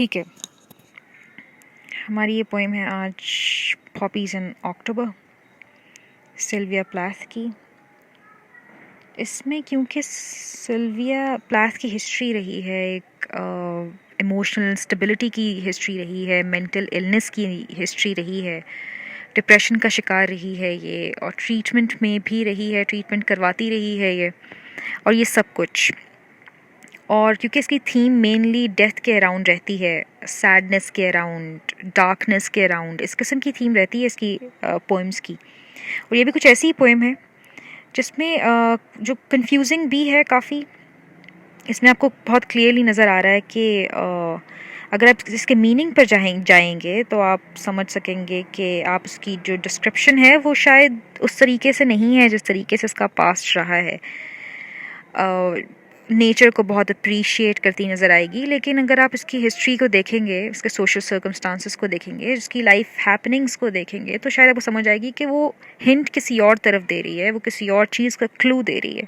ठीक है, हमारी ये पोएम है आज पॉपीज़ इन अक्टूबर, सिल्विया प्लाथ की। इसमें क्योंकि सिल्विया प्लाथ की हिस्ट्री रही है, एक इमोशनल स्टेबिलिटी की हिस्ट्री रही है, मेंटल इलनेस की हिस्ट्री रही है, डिप्रेशन का शिकार रही है ये, और ट्रीटमेंट में भी रही है, ट्रीटमेंट करवाती रही है ये, और ये सब कुछ। और क्योंकि इसकी थीम मेनली डेथ के अराउंड रहती है, सैडनेस के अराउंड, डार्कनेस के अराउंड, इस किस्म की थीम रहती है इसकी पोएम्स की। और ये भी कुछ ऐसी ही पोएम है जिसमें जो कंफ्यूजिंग भी है काफ़ी। इसमें आपको बहुत क्लियरली नज़र आ रहा है कि अगर आप इसके मीनिंग पर जाएंगे तो आप समझ सकेंगे कि आप इसकी जो डिस्क्रिप्शन है वो शायद उस तरीके से नहीं है जिस तरीके से इसका पास्ट रहा है। नेचर को बहुत अप्रिशिएट करती नज़र आएगी, लेकिन अगर आप इसकी हिस्ट्री को देखेंगे, इसके सोशल सर्कमस्टांसेस को देखेंगे, इसकी लाइफ हैपनिंग्स को देखेंगे, तो शायद आपको समझ आएगी कि वो हिंट किसी और तरफ दे रही है, वो किसी और चीज़ का क्लू दे रही है।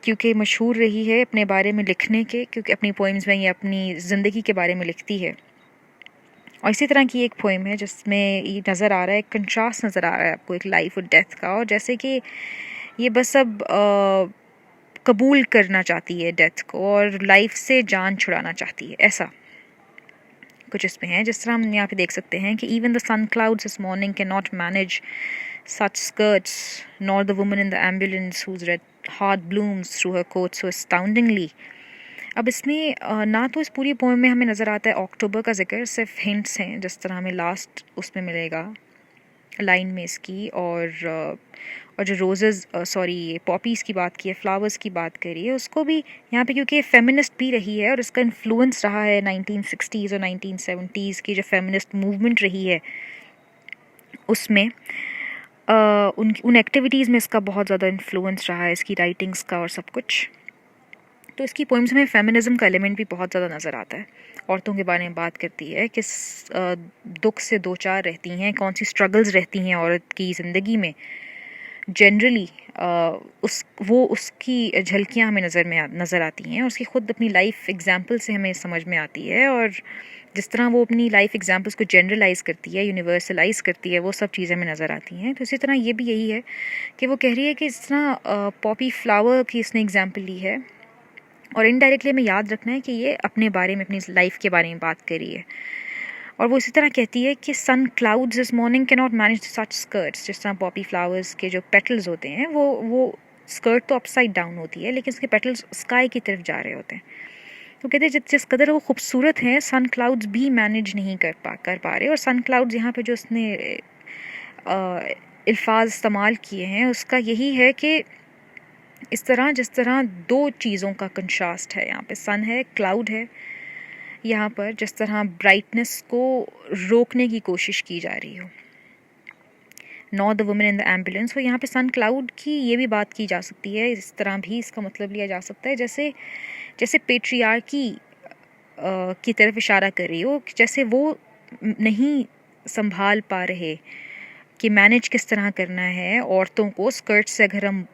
क्योंकि मशहूर रही है अपने बारे में लिखने के, क्योंकि अपनी पोइम्स में ये अपनी ज़िंदगी के बारे में लिखती है। और इसी तरह की एक पोइम है जिसमें ये नज़र आ रहा है, कंट्रास्ट नज़र आ रहा है आपको एक लाइफ और डेथ का, और जैसे कि ये बस अब कबूल करना चाहती है डेथ को और लाइफ से जान छुड़ाना चाहती है, ऐसा कुछ इसमें है। जिस तरह हम यहाँ पे देख सकते हैं कि even the sun clouds this morning can not manage such skirts nor the woman in the ambulance whose red heart blooms through her coat so astoundingly. अब इसमें ना तो इस पूरी पोएम में हमें नज़र आता है अक्टूबर का जिक्र, सिर्फ हिंट्स हैं जिस तरह हमें लास्ट उसमें मिलेगा लाइन में इसकी, और जो रोज़ेज़ पॉपीज़ की बात की है, फ्लावर्स की बात करी है, उसको भी यहाँ पे क्योंकि फेमिनिस्ट भी रही है और इसका इन्फ्लुएंस रहा है 1960s और 1970s की जो फेमिनिस्ट मूवमेंट रही है, उसमें उन एक्टिविटीज़ में इसका बहुत ज़्यादा इन्फ्लुएंस रहा है, इसकी राइटिंग्स का और सब कुछ। तो इसकी पोइम्स में फेमिनिज्म का एलिमेंट भी बहुत ज़्यादा नज़र आता है। औरतों के बारे में बात करती है, किस दुख से दो चार रहती हैं, कौन सी स्ट्रगल्स रहती हैं औरत की ज़िंदगी में जनरली, उसकी झलकियाँ हमें नज़र आती हैं, और उसकी ख़ुद अपनी लाइफ एग्जाम्पल से हमें समझ में आती है, और जिस तरह वो अपनी लाइफ एग्जाम्पल्स को जनरलाइज़ करती है, यूनिवर्सलाइज़ करती है, वो सब चीज़ें हमें नज़र आती हैं। तो इसी तरह ये भी यही है कि वो कह रही है कि इस तरह पॉपी फ्लावर की इसने एग्जाम्पल ली है, और इनडायरेक्टली हमें याद रखना है कि ये अपने बारे में, अपनी लाइफ के बारे में बात कर रही है। और वो इसी तरह कहती है कि sun clouds this morning can not manage such skirts. जिस तरह पॉपी फ्लावर्स के जो पेटल्स होते हैं, वो स्कर्ट तो अपसाइड डाउन होती है, लेकिन उसके पेटल्स स्काई की तरफ जा रहे होते हैं। तो कहते हैं जिस कदर वो खूबसूरत हैं, सन क्लाउड्स भी मैनेज नहीं कर पा रहे। और सन क्लाउड्स यहाँ पे जो उसने अल्फाज इस्तेमाल किए हैं, उसका यही है कि इस तरह जिस तरह दो चीज़ों का कंट्रास्ट है, यहाँ पे सन है, क्लाउड है, यहाँ पर जिस तरह ब्राइटनेस को रोकने की कोशिश की जा रही हो, not the woman in the ambulance. वो यहाँ पे सन क्लाउड की ये भी बात की जा सकती है, इस तरह भी इसका मतलब लिया जा सकता है जैसे पेट्रियार्की की तरफ इशारा कर रही हो, जैसे वो नहीं संभाल पा रहे कि मैनेज किस तरह करना है औरतों को स्कर्ट से। अगर हम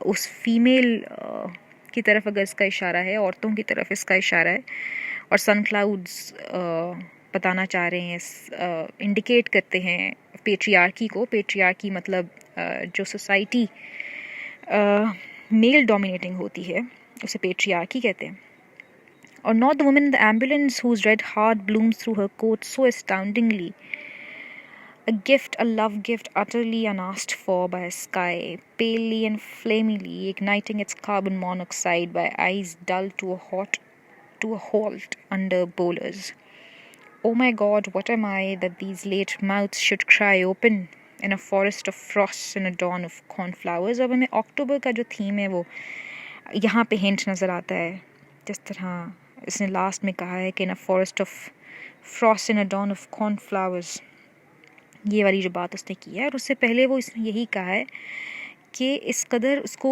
उस फीमेल की तरफ अगर इसका इशारा है, औरतों की तरफ इसका इशारा है, और सन क्लाउड्स बताना चाह रहे हैं, इंडिकेट करते हैं पेट्रियार्की को। पेट्रियार्की मतलब जो सोसाइटी मेल डोमिनेटिंग होती है, उसे पेट्रियार्की कहते हैं। और not the woman in the ambulance whose red heart blooms through her coat so astoundingly, a love gift utterly unasked for by a sky, palely and flamingly igniting its carbon monoxide by eyes dull to a halt under bowlers. Oh my God, what am I that these late mouths should cry open in a forest of frost in a dawn of cornflowers. अब हमें अक्टूबर का जो theme है वो यहाँ पे hint नज़र आता है, जिस तरह इसने लास्ट में कहा है कि in a forest of frost in a dawn of cornflowers, ये वाली जो बात उसने की है। और उससे पहले वो इसने यही कहा है कि इस कदर उसको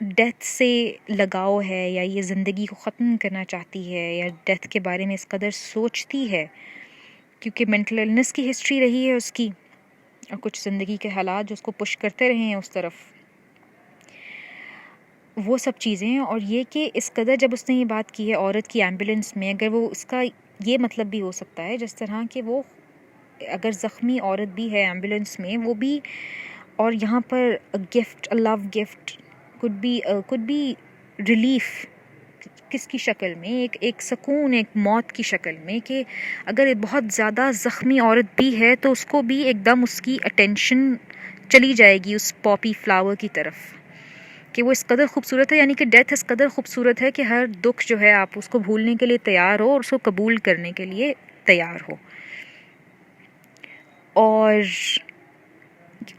डेथ से लगाव है, या ये ज़िंदगी को ख़त्म करना चाहती है, या डेथ के बारे में इस कदर सोचती है, क्योंकि मेंटल इलनेस की हिस्ट्री रही है उसकी, और कुछ ज़िंदगी के हालात जो उसको पुश करते रहे हैं उस तरफ। वो सब चीज़ें हैं। और ये कि इस कदर जब उसने ये बात की है औरत की एम्बुलेंस में, अगर वो उसका ये मतलब भी हो सकता है जिस तरह कि वो अगर ज़ख्मी औरत भी है एम्बुलेंस में वो भी, और यहाँ पर gift, a love gift could be relief किसकी शक्ल में, एक सुकून, एक मौत की शक्ल में, कि अगर बहुत ज़्यादा ज़ख्मी औरत भी है तो उसको भी एकदम उसकी अटेंशन चली जाएगी उस पॉपी फ्लावर की तरफ कि वो इस कदर खूबसूरत है। यानी कि डेथ इस कदर खूबसूरत है कि हर दुख जो है आप उसको भूलने के लिए तैयार हो और उसको कबूल करने के लिए तैयार हो। और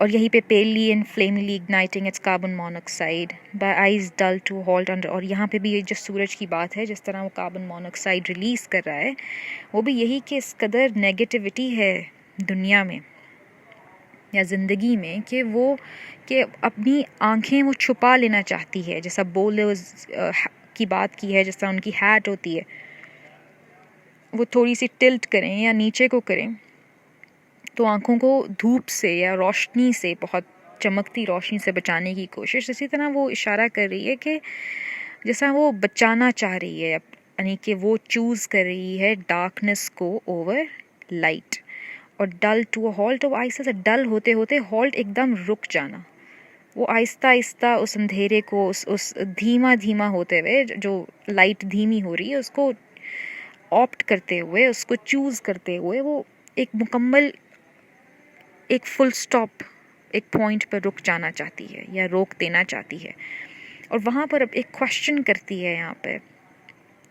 यहीं पे palely and flamely igniting its carbon monoxide by eyes dull to halt under. और यहाँ पे भी ये जो सूरज की बात है, जिस तरह वो कार्बन मोनोक्साइड रिलीज़ कर रहा है, वो भी यही कि इस कदर नेगेटिविटी है दुनिया में या ज़िंदगी में कि अपनी आंखें वो छुपा लेना चाहती है। जैसा बोलर्स की बात की है, जिस तरह उनकी हैट होती है, वो थोड़ी सी टिल्ट करें या नीचे को करें तो आँखों को धूप से या रोशनी से, बहुत चमकती रोशनी से बचाने की कोशिश। इसी तरह वो इशारा कर रही है कि जैसा वो बचाना चाह रही है, यानी कि वो चूज़ कर रही है डार्कनेस को ओवर लाइट। और डल टू अ हॉल्ट, वो आहिस्ता से डल होते होते हॉल्ट, एकदम रुक जाना। वो आहिस्ता आहिस्ता उस अंधेरे को, उस धीमा धीमा होते हुए, जो लाइट धीमी हो रही है उसको ऑप्ट करते हुए, उसको चूज़ करते हुए, वो एक मुकम्मल, एक फुल स्टॉप, एक पॉइंट पर रुक जाना चाहती है या रोक देना चाहती है। और वहाँ पर अब एक क्वेश्चन करती है यहाँ पे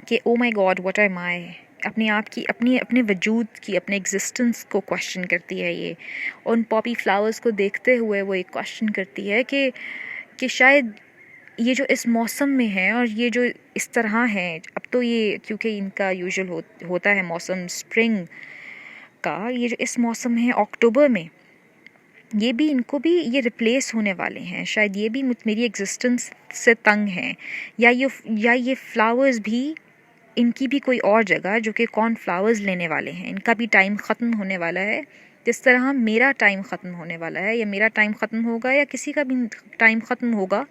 कि ओ माई गॉड व्हाट एम आई, अपने आप की, अपने वजूद की, अपने एग्जिस्टेंस को क्वेश्चन करती है ये। और उन पॉपी फ्लावर्स को देखते हुए वो एक क्वेश्चन करती है कि शायद ये जो इस मौसम में है और ये जो इस तरह है, अब तो ये क्योंकि इनका यूजुअल होता है मौसम स्प्रिंग का, ये जो इस मौसम है अक्टूबर में, ये भी, इनको भी ये रिप्लेस होने वाले हैं। शायद ये भी मेरी एग्जिस्टेंस से तंग हैं, या ये फ्लावर्स भी, इनकी भी कोई और जगह जो कि कौन फ्लावर्स लेने वाले हैं, इनका भी टाइम ख़त्म होने वाला है जिस तरह मेरा टाइम ख़त्म होने वाला है, या मेरा टाइम ख़त्म होगा, या किसी का भी टाइम ख़त्म होगा।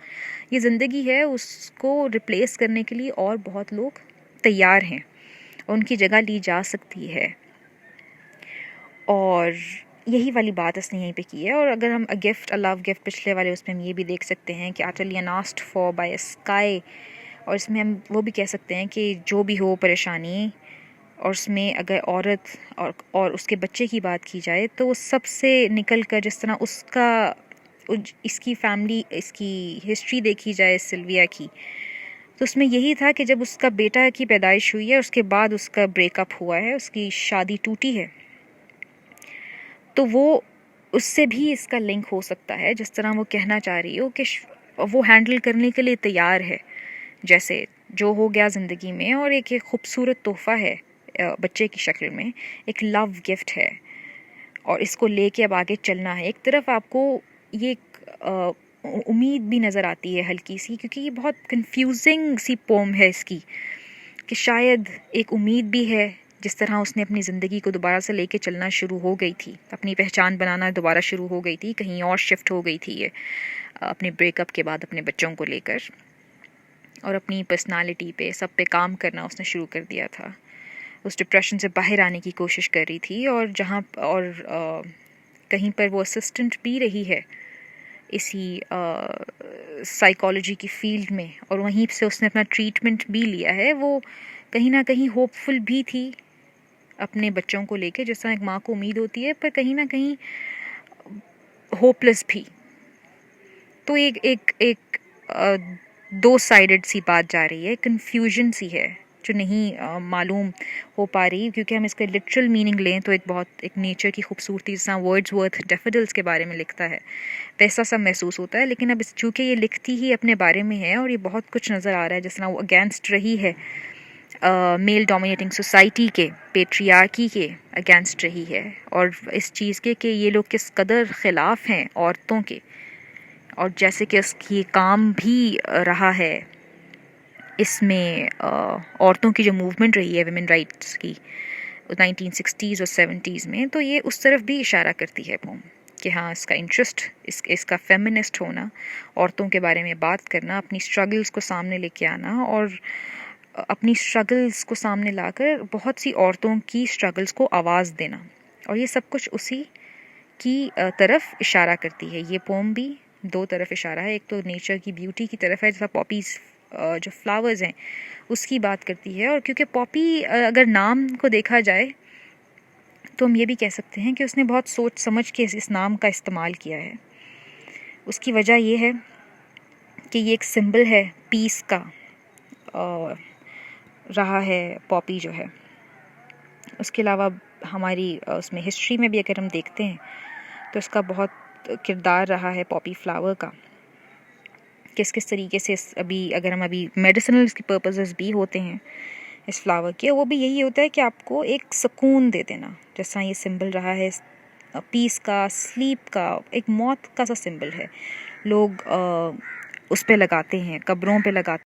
ये ज़िंदगी है, उसको रिप्लेस करने के लिए और बहुत लोग तैयार हैं, उनकी जगह ली जा सकती है। और यही वाली बात इसने यहीं पे की है। और अगर हम अ लव गिफ्ट पिछले वाले उसमें हम ये भी देख सकते हैं कि अटलियन आस्क्ड फॉर बाय स्काई, और इसमें हम वो भी कह सकते हैं कि जो भी हो परेशानी, और उसमें अगर औरत और उसके बच्चे की बात की जाए तो वो सबसे निकल कर, जिस तरह उसका, इसकी फैमिली, इसकी हिस्ट्री देखी जाए सिल्विया की, तो उसमें यही था कि जब उसका बेटा की पैदाइश हुई है उसके बाद उसका ब्रेकअप हुआ है, उसकी शादी टूटी है, तो वो उससे भी इसका लिंक हो सकता है। जिस तरह वो कहना चाह रही हो कि वो हैंडल करने के लिए तैयार है, जैसे जो हो गया ज़िंदगी में, और एक खूबसूरत तोहफ़ा है बच्चे की शक्ल में, एक लव गिफ्ट है, और इसको लेके अब आगे चलना है। एक तरफ आपको ये उम्मीद भी नज़र आती है हल्की सी, क्योंकि ये बहुत कंफ्यूजिंग सी पोम है इसकी, कि शायद एक उम्मीद भी है। जिस तरह उसने अपनी ज़िंदगी को दोबारा से लेके चलना शुरू हो गई थी, अपनी पहचान बनाना दोबारा शुरू हो गई थी, कहीं और शिफ्ट हो गई थी ये अपने ब्रेकअप के बाद अपने बच्चों को लेकर, और अपनी पर्सनालिटी पे, सब पे काम करना उसने शुरू कर दिया था। उस डिप्रेशन से बाहर आने की कोशिश कर रही थी, और जहाँ और कहीं पर वो असिस्टेंट भी रही है इसी साइकोलॉजी की फील्ड में, और वहीं से उसने अपना ट्रीटमेंट भी लिया है। वो कहीं ना कहीं होपफुल भी थी अपने बच्चों को लेके, जिस तरह एक माँ को उम्मीद होती है, पर कहीं ना कहीं होपलेस भी। तो एक दो साइडेड सी बात जा रही है, कन्फ्यूजन सी है जो नहीं मालूम हो पा रही, क्योंकि हम इसका लिटरल मीनिंग लें तो एक नेचर की खूबसूरती, जैसा वर्ड्सवर्थ डैफोडिल्स के बारे में लिखता है, वैसा सब महसूस होता है। लेकिन अब चूँकि ये लिखती ही अपने बारे में है, और ये बहुत कुछ नज़र आ रहा है जिस तरह वो अगेंस्ट रही है मेल डोमिनेटिंग सोसाइटी के, पेट्रियार्की के अगेंस्ट रही है, और इस चीज़ के कि ये लोग किस कदर ख़िलाफ़ हैं औरतों के, और जैसे कि उसकी काम भी रहा है इसमें औरतों की जो मूवमेंट रही है विमेन राइट्स की 1960s और 70s में, तो ये उस तरफ भी इशारा करती है पोम कि हाँ इसका इंटरेस्ट, इसका फेमिनिस्ट होना, औरतों के बारे में बात करना, अपनी स्ट्रगल्स को सामने लेके आना और अपनी स्ट्रगल्स को सामने लाकर बहुत सी औरतों की स्ट्रगल्स को आवाज़ देना, और ये सब कुछ उसी की तरफ इशारा करती है। ये पोम भी दो तरफ इशारा है, एक तो नेचर की ब्यूटी की तरफ है, जैसा पॉपीज़ जो फ्लावर्स हैं उसकी बात करती है, और क्योंकि पॉपी अगर नाम को देखा जाए तो हम ये भी कह सकते हैं कि उसने बहुत सोच समझ के इस नाम का इस्तेमाल किया है। उसकी वजह ये है कि ये एक सिंबल है पीस का रहा है पॉपी जो है। उसके अलावा हमारी उसमें हिस्ट्री में भी अगर हम देखते हैं तो उसका बहुत किरदार रहा है पॉपी फ्लावर का, किस किस तरीके से अगर हम अभी मेडिसिनल की पर्पसेस भी होते हैं इस फ्लावर के, वो भी यही होता है कि आपको एक सुकून दे देना, जैसा ये सिंबल रहा है पीस का, स्लीप का, एक मौत का सा सिंबल है। लोग उस पे लगाते हैं, कब्रों पे लगाते